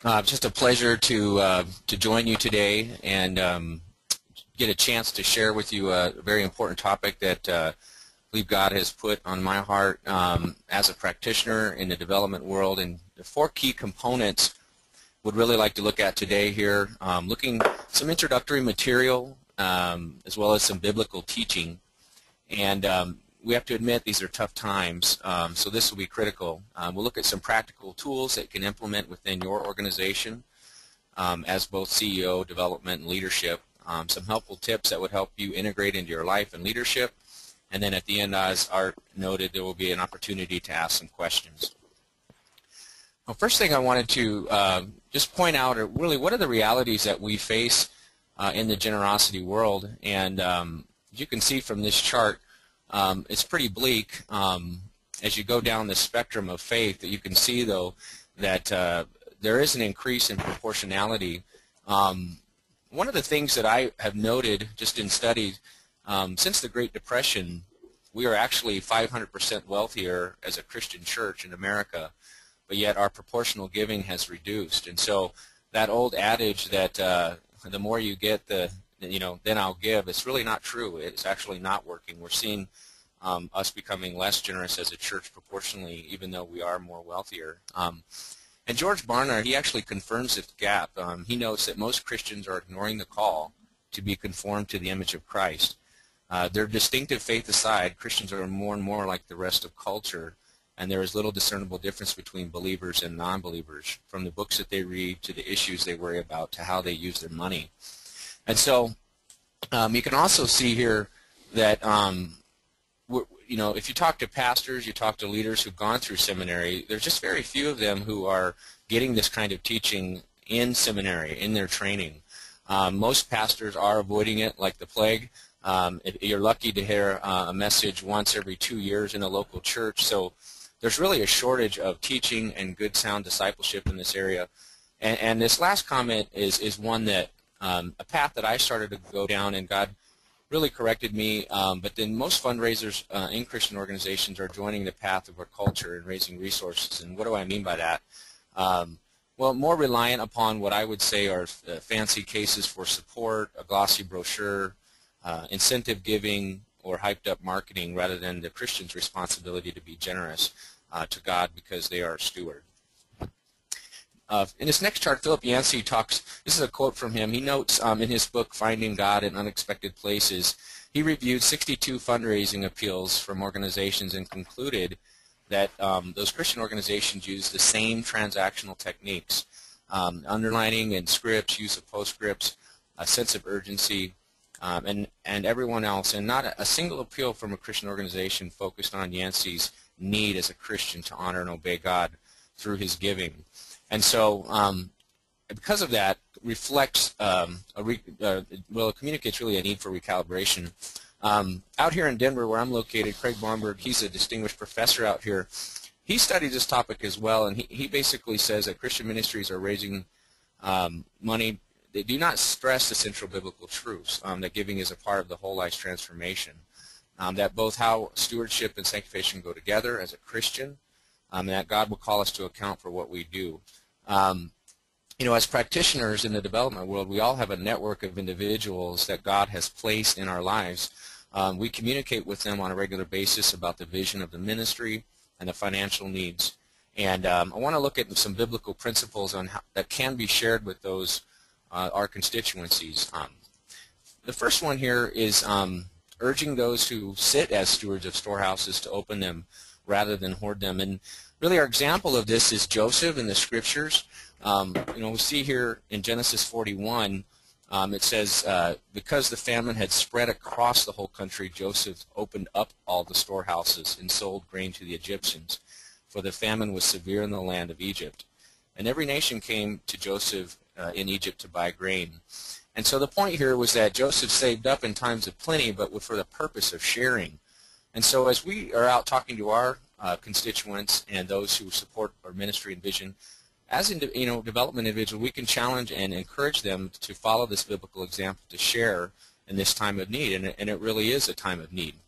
Just a pleasure to join you today and get a chance to share with you a very important topic that I believe God has put on my heart as a practitioner in the development world. And the four key components would really like to look at today here, looking some introductory material as well as some biblical teaching. And we have to admit these are tough times, so this will be critical. We'll look at some practical tools that you can implement within your organization as both CEO, development, and leadership. Some helpful tips that would help you integrate into your life and leadership. And then at the end, as Art noted, there will be an opportunity to ask some questions. Well, first thing I wanted to just point out are really what are the realities that we face in the generosity world. And as you can see from this chart, it's pretty bleak as you go down the spectrum of faith. That you can see, though, that there is an increase in proportionality. One of the things that I have noted just in studies, since the Great Depression, we are actually 500% wealthier as a Christian church in America, but yet our proportional giving has reduced. And so that old adage that the more you get, then I'll give, it's really not true. It's actually not working. We're seeing us becoming less generous as a church proportionally, even though we are more wealthier. And George Barnard, he actually confirms this gap. He notes that most Christians are ignoring the call to be conformed to the image of Christ. Their distinctive faith aside, Christians are more and more like the rest of culture, and there is little discernible difference between believers and non-believers, from the books that they read to the issues they worry about to how they use their money. And so you can also see here that if you talk to pastors, you talk to leaders who've gone through seminary, there's just very few of them who are getting this kind of teaching in seminary, in their training. Most pastors are avoiding it like the plague. You're lucky to hear a message once every 2 years in a local church. So there's really a shortage of teaching and good sound discipleship in this area. And this last comment is one that a path that I started to go down, and God really corrected me. But then most fundraisers in Christian organizations are joining the path of our culture and raising resources. And what do I mean by that? Well, more reliant upon what I would say are fancy cases for support, a glossy brochure, incentive giving, or hyped-up marketing, rather than the Christian's responsibility to be generous to God because they are a steward. In this next chart, Philip Yancey talks, this is a quote from him, he notes in his book, Finding God in Unexpected Places, he reviewed 62 fundraising appeals from organizations and concluded that those Christian organizations use the same transactional techniques, underlining and scripts, use of postscripts, a sense of urgency, and everyone else, and not a single appeal from a Christian organization focused on Yancey's need as a Christian to honor and obey God through his giving. And so, because of that, reflects, it communicates really a need for recalibration. Out here in Denver, where I'm located, Craig Barnberg, he's a distinguished professor out here. He studied this topic as well, and he basically says that Christian ministries are raising money. They do not stress the central biblical truths, that giving is a part of the whole life transformation, that both how stewardship and sanctification go together as a Christian, and that God will call us to account for what we do. As practitioners in the development world, we all have a network of individuals that God has placed in our lives. We communicate with them on a regular basis about the vision of the ministry and the financial needs. And I want to look at some biblical principles on that can be shared with those our constituencies. The first one here is urging those who sit as stewards of storehouses to open them rather than hoard them. And really our example of this is Joseph in the scriptures. We see here in Genesis 41, it says, because the famine had spread across the whole country, Joseph opened up all the storehouses and sold grain to the Egyptians, for the famine was severe in the land of Egypt. And every nation came to Joseph in Egypt to buy grain. And so the point here was that Joseph saved up in times of plenty, but for the purpose of sharing. And so as we are out talking to our constituents and those who support our ministry and vision, as development individuals, we can challenge and encourage them to follow this biblical example to share in this time of need, and it really is a time of need.